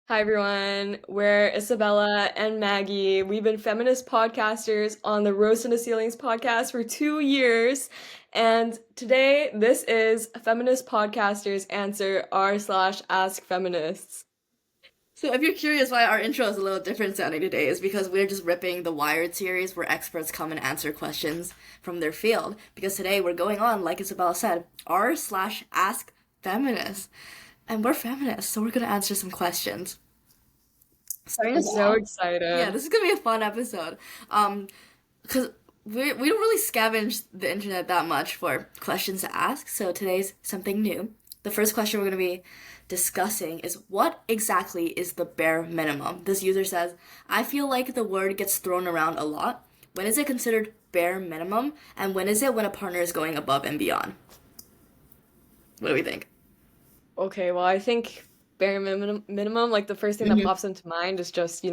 Hi everyone, we're Isabella and Maggie. We've been feminist podcasters on the Rose in the Ceilings podcast for 2 years. And today, this is Feminist Podcasters Answer r/slash Ask Feminists. So, if you're curious why our intro is a little different sounding today, is because we're just ripping the Wired series where experts come and answer questions from their field. Because today we're going on, like Isabella said, r/slash Ask Feminists. And we're feminists, so we're going to answer some questions. Starting I'm us so off, yeah, excited. this is going to be a fun episode. Because we don't really scavenge the internet that much for questions to ask, so today's something new. The first question we're going to be discussing is what exactly is the bare minimum? This user says, I feel like the word gets thrown around a lot. When is it considered bare minimum? And when is it when a partner is going above and beyond? What do we think? Okay, well, I think bare minimum, like the first thing that Mm-hmm. pops into mind is just,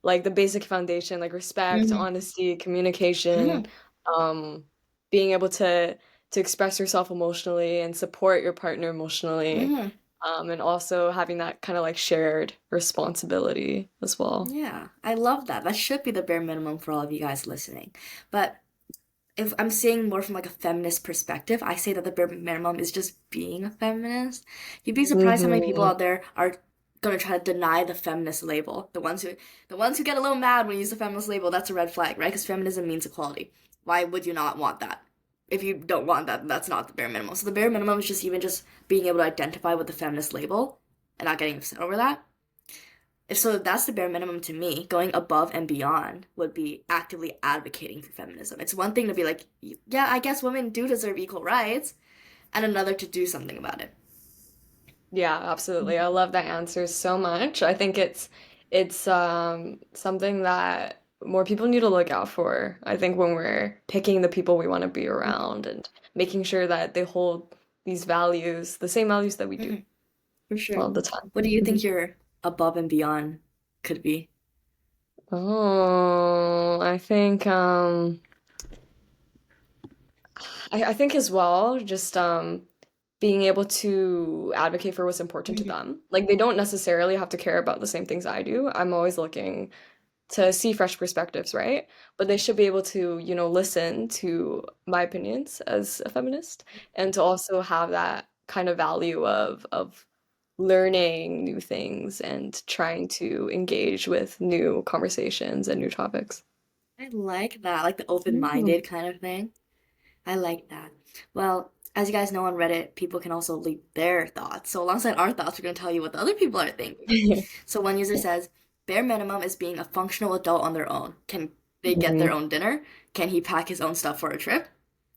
like the basic foundation, like respect, Mm-hmm. honesty, communication, Mm-hmm. um, being able to express yourself emotionally and support your partner emotionally, Mm-hmm. and also having that kind of like shared responsibility as well. Yeah, I love that. That should be the bare minimum for all of you guys listening. But if I'm seeing more from like a feminist perspective, I say that the bare minimum is just being a feminist. You'd be surprised how many people Hmm. out there are gonna try to deny the feminist label. The ones who get a little mad when you use the feminist label, that's a red flag, right? Because feminism means equality. Why would you not want that? If you don't want that, that's not the bare minimum. So the bare minimum is just even just being able to identify with the feminist label and not getting upset over that. If so, that's the bare minimum to me. Going above and beyond would be actively advocating for feminism. It's one thing to be like, yeah, I guess women do deserve equal rights, and another to do something about it. Yeah, absolutely. I love that answer so much. I think it's something that more people need to look out for. I think when we're picking the people we want to be Mm-hmm. around and making sure that they hold these values, the same values that we do Mm-hmm. For sure. all the time. What do you think Mhm. your above and beyond could be? Oh, I think as well, just being able to advocate for what's important to Mm-hmm. them. Like they don't necessarily have to care about the same things I do. I'm always looking to see fresh perspectives, right? But they should be able to, listen to my opinions as a feminist and to also have that kind of value of learning new things and trying to engage with new conversations and new topics. I like that, like the Mm. open-minded kind of thing. I like that. Well, as you guys know on Reddit, people can also leave their thoughts. So alongside our thoughts, we're going to tell you what the other people are thinking. So one user says, bare minimum is being a functional adult on their own. Can they get their Mhm. own dinner? Can he pack his own stuff for a trip?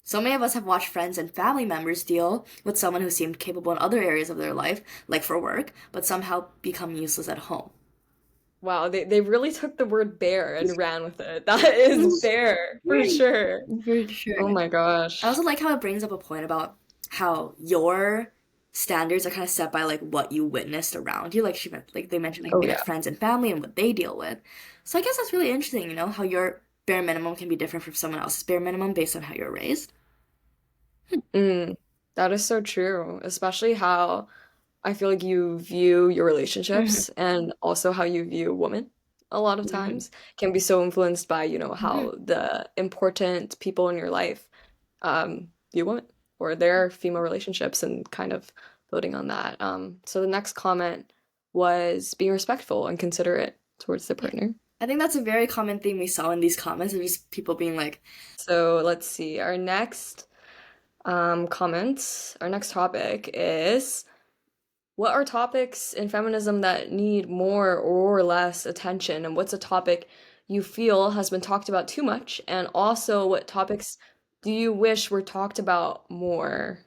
So many of us have watched friends and family members deal with someone who seemed capable in other areas of their life, like for work, but somehow become useless at home. Wow, they really took the word bear and ran with it. That is bear for sure. For sure. Oh my I also gosh. like how it brings up a point about how your standards are kind of set by like what you witnessed around you. Like like they mentioned Oh like yeah. friends and family and what they deal with. So I guess that's really interesting, how your bare minimum can be different from someone else's bare minimum based on how you're raised. Mm, that is so true, especially how I feel like you view your Hmm. relationships and also how you view women a lot of Hmm. times can be so influenced by, Hmm. how the important people in your life view women or their female relationships and kind of building on that. So the next comment was being respectful and considerate towards the Yeah. partner. I think that's a very common thing we saw in these comments of just people being like, So let's see. Our next our next topic is what are topics in feminism that need more or less attention? And what's a topic you feel has been talked about too much? And also, what topics do you wish were talked about more?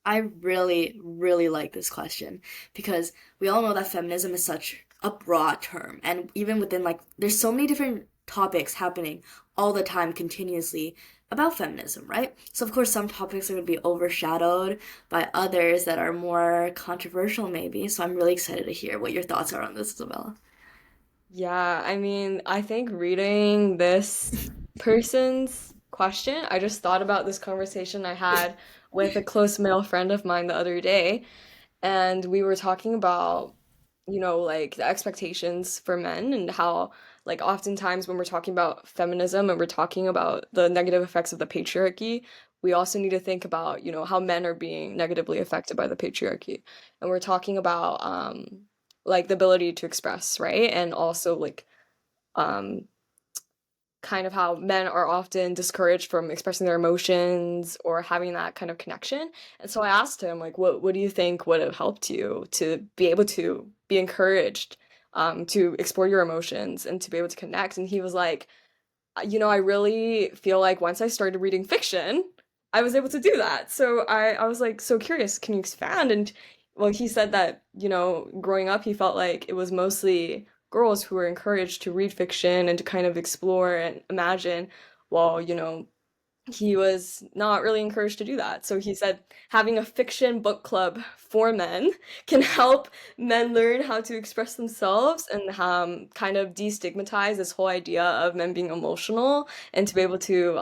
I really, really like this question because we all know that feminism is such a broad term. And even within, like, there's so many different topics happening all the time continuously about feminism, right? So, of course, some topics are going to be overshadowed by others that are more controversial, maybe. So, I'm really excited to hear what your thoughts are on this, Isabella. Yeah, I mean, I think reading this person's question, I just thought about this conversation I had with a close male friend of mine the other day, and we were talking about like the expectations for men and how like oftentimes when we're talking about feminism and we're talking about the negative effects of the patriarchy, we also need to think about, how men are being negatively affected by the patriarchy. And we're talking about like the ability to express, right? And also like um kind of how men are often discouraged from expressing their emotions or having that kind of connection. And so I asked him, like, what do you think would have helped you to be able to be encouraged to explore your emotions and to be able to connect? And he was like, I really feel like once I started reading fiction, I was able to do that. So I was like so curious, can you expand? And well, he said that, growing up, he felt like it was mostly girls who were encouraged to read fiction and to kind of explore and imagine, while, he was not really encouraged to do that. So he said having a fiction book club for men can help men learn how to express themselves and kind of destigmatize this whole idea of men being emotional and to be able to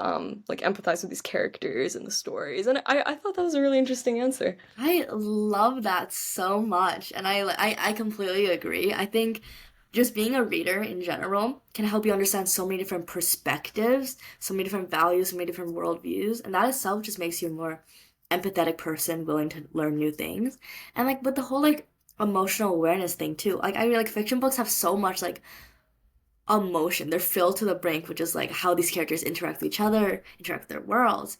like empathize with these characters and the stories. And I thought that was a really interesting answer. I love that so much, and I completely agree. I think just being a reader in general can help you understand so many different perspectives, so many different values, so many different worldviews, and that itself just makes you a more empathetic person willing to learn new things. And like with the whole like emotional awareness thing too, like I like fiction books have so much like emotion. They're filled to the brink, which is like how these characters interact with each other, interact with their worlds.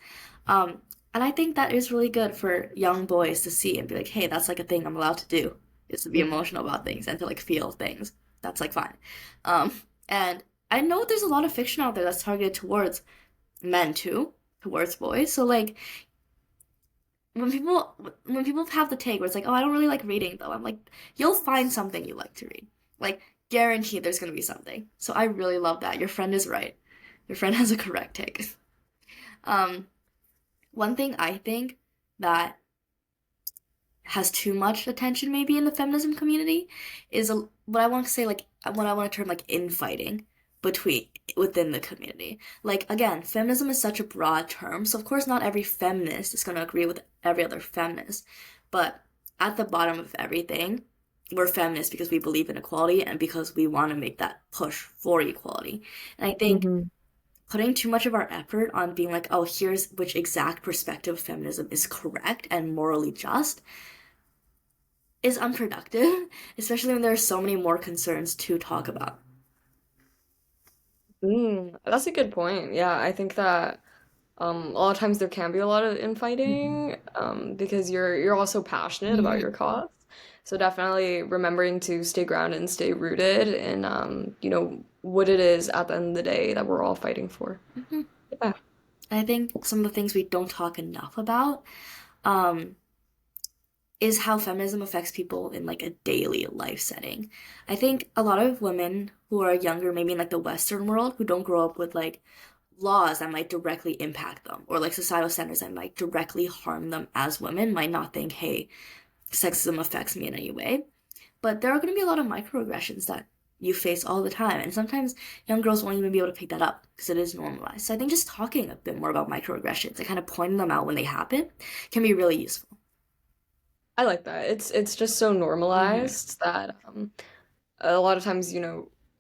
Um, and I think that is really good for young boys to see and be like, hey, that's like a thing I'm allowed to do, is to be Mhm. emotional about things and to like feel things. That's like fine. Um, and I know there's a lot of fiction out there that's targeted towards men too, towards boys. So like when people have the take where it's like, oh, I don't really like reading though, I'm like, you'll find something you like to read. Like, guaranteed there's gonna be something. So I really love that. Your friend is right. Your friend has a correct take. Um, one thing I think that has too much attention maybe in the feminism community is what I want to say like what I want to term like infighting between within the community. Like again, feminism is such a broad term, so of course not every feminist is going to agree with every other feminist, but at the bottom of everything, we're feminists because we believe in equality and because we want to make that push for equality. And I think Mhm. putting too much of our effort on being like, oh, here's which exact perspective of feminism is correct and morally just is unproductive, especially when there are so many more concerns to talk about. That's a good point. Yeah, I think that a lot of times there can be a lot of Mhm. infighting because you're also passionate about your Mhm. cause. So definitely remembering to stay grounded and stay rooted in what it is at the end of the day that we're all fighting for. Mhm. Yeah. I think some of the things we don't talk enough about um, is how feminism affects people in like a daily life setting. I think a lot of women who are younger, maybe in like the Western world, who don't grow up with like laws that might directly impact them or like societal standards that might directly harm them as women, might not think, hey, sexism affects me in any way. But there are going to be a lot of microaggressions that you face all the time. And sometimes young girls won't even be able to pick that up because it is normalized. So I think just talking a bit more about microaggressions and kind of pointing them out when they happen can be really useful. I like that. It's just so Mm-hmm. normalized that a lot of times,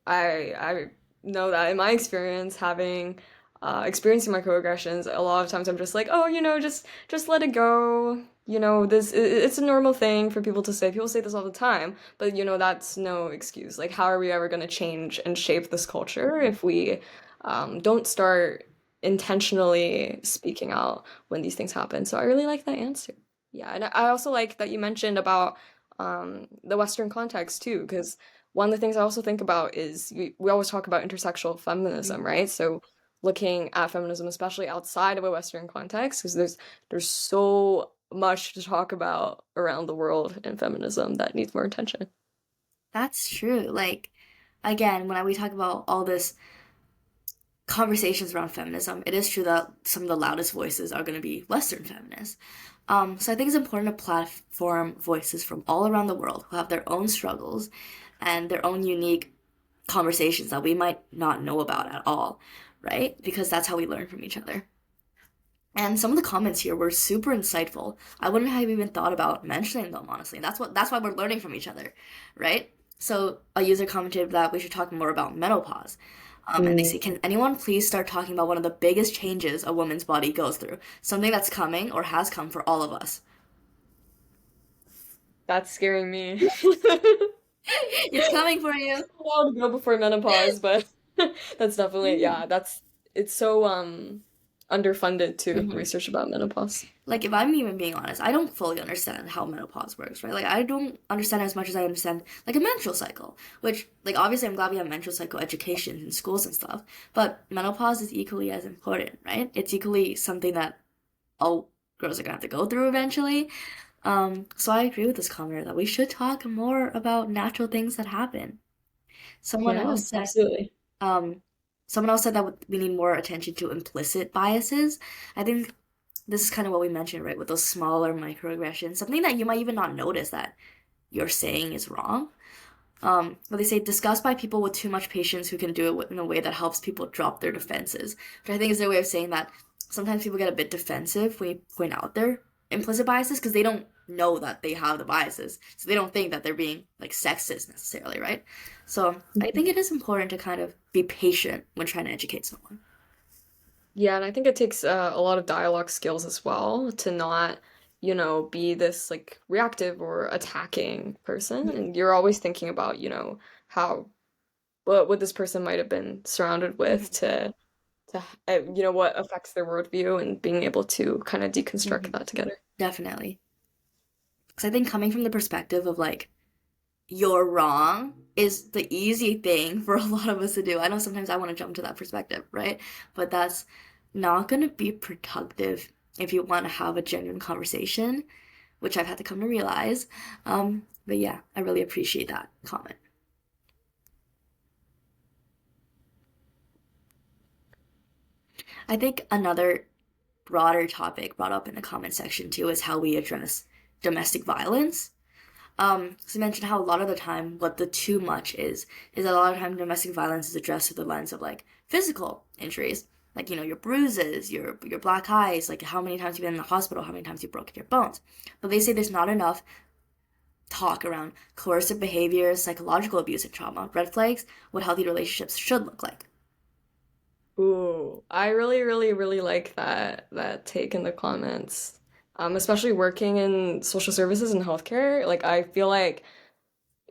I know that in my experience having experiencing microaggressions, a lot of times I'm just like, oh, just let it go. It's a normal thing for people to say. People say this all the time, but that's no excuse. Like, how are we ever going to change and shape this culture if we don't start intentionally speaking out when these things happen? So I really like that answer. Yeah, and I also like that you mentioned about the Western context too, because one of the things I also think about is we always talk about intersectional feminism, right? So looking at feminism, especially outside of a Western context, because there's so much to talk about around the world in feminism that needs more attention. That's true. Like, again, we talk about all this conversations around feminism, it is true that some of the loudest voices are going to be Western feminists. So I think it's important to platform voices from all around the world who have their own struggles and their own unique conversations that we might not know about at all, right? Because that's how we learn from each other. And some of the comments here were super insightful. I wouldn't have even thought about mentioning them, honestly. And that's why we're learning from each other, right? So a user commented that we should talk more about menopause. And they say, can anyone please start talking about one of the biggest changes a woman's body goes through? Something that's coming or has come for all of us. That's scaring me. It's coming for you. A while to go before menopause, but that's definitely, yeah, it's so underfunded to Mhm. research about menopause. Like, if I'm even being honest, I don't fully understand how menopause works, right? Like, I don't understand as much as I understand, like, a menstrual cycle, which, like, obviously I'm glad we have menstrual cycle education in schools and stuff, but menopause is equally as important, right? It's equally something that all girls are gonna have to go through eventually. So I agree with this commenter that we should talk more about natural things that happen. Someone Yeah, else said, absolutely. um, someone else said that we need more attention to implicit biases. I think this is kind of what we mentioned, right? With those smaller microaggressions, something that you might even not notice that you're saying is wrong. But they say discussed by people with too much patience who can do it in a way that helps people drop their defenses, which I think is their way of saying that sometimes people get a bit defensive when you point out their implicit biases because they don't know that they have the biases. So they don't think that they're being like sexist necessarily, right? So I think it is important to kind of be patient when trying to educate someone. Yeah, and I think it takes a lot of dialogue skills as well to not, be this like reactive or attacking person. And you're always thinking about, how what this person might have been surrounded with what affects their worldview and being able to kind of deconstruct that together. Definitely. Because I think coming from the perspective of like, you're wrong is the easy thing for a lot of us to do. I know sometimes I want to jump to that perspective, right? But that's not going to be productive if you want to have a genuine conversation, which I've had to come to realize. But yeah, I really appreciate that comment. I think another broader topic brought up in the comment section too is how we address domestic violence. So you mentioned how a lot of the time what the too much is a lot of time domestic violence is addressed through the lens of like physical injuries, like your bruises, your black eyes, like how many times you've been in the hospital, how many times you've broken your bones. But they say there's not enough talk around coercive behavior, psychological abuse, and trauma. Red flags, what healthy relationships should look like. Ooh, I really, really, really like that take in the comments. Especially working in social services and healthcare. Like I feel like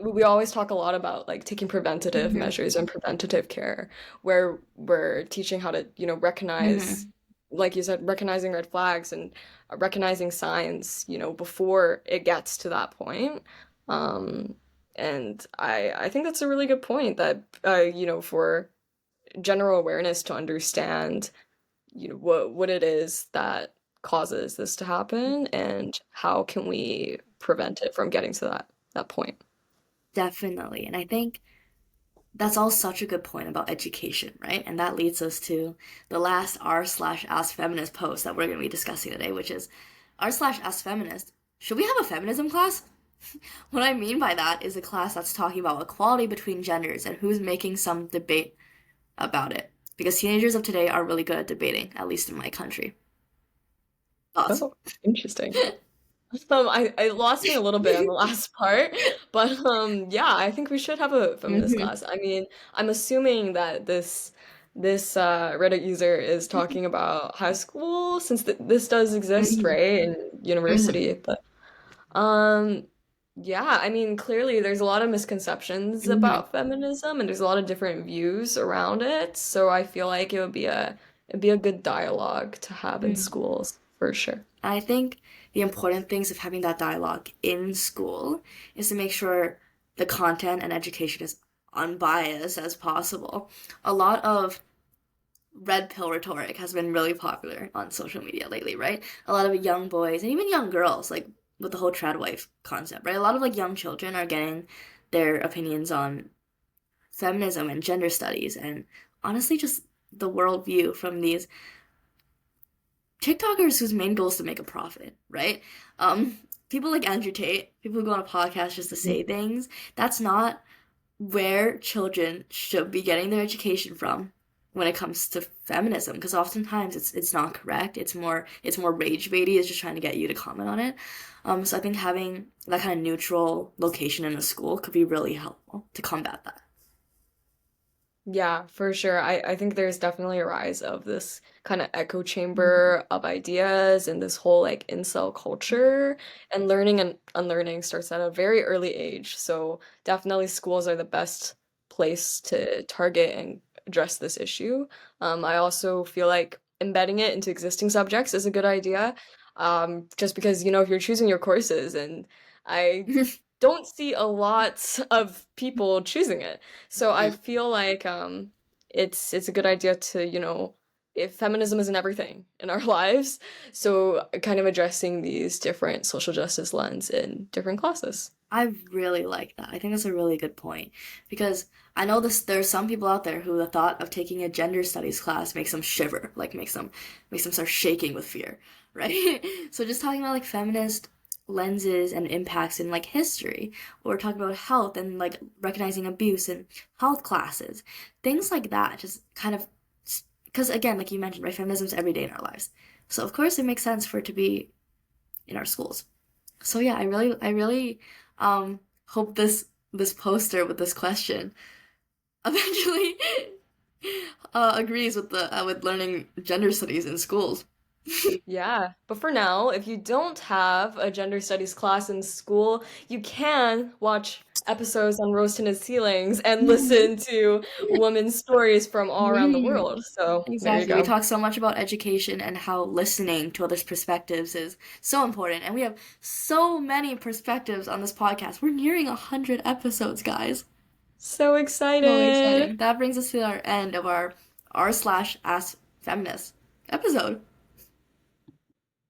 we always talk a lot about like taking preventative Mm-hmm. measures and preventative care, where we're teaching how to, recognize, Mm-hmm. like you said, recognizing red flags and recognizing signs, before it gets to that point. Um, and I think that's a really good point that, for general awareness to understand, what it is that causes this to happen and how can we prevent it from getting to that point. Definitely. And I think that's all such a good point about education, right? And that leads us to the last r slash ask feminist post that we're going to be discussing today, which is r slash ask feminist. Should we have a feminism class? What I mean by that is a class that's talking about equality between genders and who's making some debate about it. Because teenagers of today are really good at debating, at least in my country. Thoughts? Oh, interesting. I lost me a little bit on the last part, but yeah, I think we should have a feminist Mm-hmm. class. I mean, I'm assuming that this Reddit user is talking about high school since this does exist, Mm-hmm. right, in Mm-hmm. university. But um, yeah, I mean, clearly there's a lot of misconceptions Mm-hmm. about feminism and there's a lot of different views around it. So I feel like it'd be a good dialogue to have in Mm-hmm. schools for sure. I think the important things of having that dialogue in school is to make sure the content and education is unbiased as possible. A lot of red pill rhetoric has been really popular on social media lately, right? A lot of young boys and even young girls, like with the whole trad wife concept, right? A lot of like young children are getting their opinions on feminism and gender studies and honestly just the worldview from these TikTokers whose main goal is to make a profit, right? People like Andrew Tate, people who go on a podcast just to say things, that's not where children should be getting their education from. when it comes to feminism, because oftentimes it's not correct. It's more rage baity. It's just trying to get you to comment on it. So I think having that kind of neutral location in a school could be really helpful to combat that. Yeah, for sure. I think there's definitely a rise of this kind of echo Mhm. chamber of ideas and this whole like incel culture, and learning and unlearning starts at a very early age. So definitely schools are the best place to target and address this issue. I also feel like embedding it into existing subjects is a good idea. Just because, if you're choosing your courses, and I don't see a lot of people choosing it. So I feel like it's a good idea to, if feminism isn't everything in our lives, so kind of addressing these different social justice lens in different classes. I really like that. I think that's a really good point because I know there's some people out there who the thought of taking a gender studies class makes them shiver, like makes them start shaking with fear, right? So just talking about like feminist lenses and impacts in like history, or talking about health and like recognizing abuse in health classes, things like that, just kind of because again, like you mentioned, right, feminism's every day in our lives. So of course it makes sense for it to be in our schools. So yeah, I really hope this poster with this question eventually agrees with the with learning gender studies in schools. Yeah, but for now, if you don't have a gender studies class in school, you can watch episodes on Rose Tinted Ceilings and listen to women's stories from all around the Mhm. world. So there you Exactly. We go. talk so much about education and how listening to others' perspectives is so important. And we have so many perspectives on this podcast. We're nearing 100 episodes, guys. So So excited. exciting. That brings us to our end of our r slash ask feminist episode.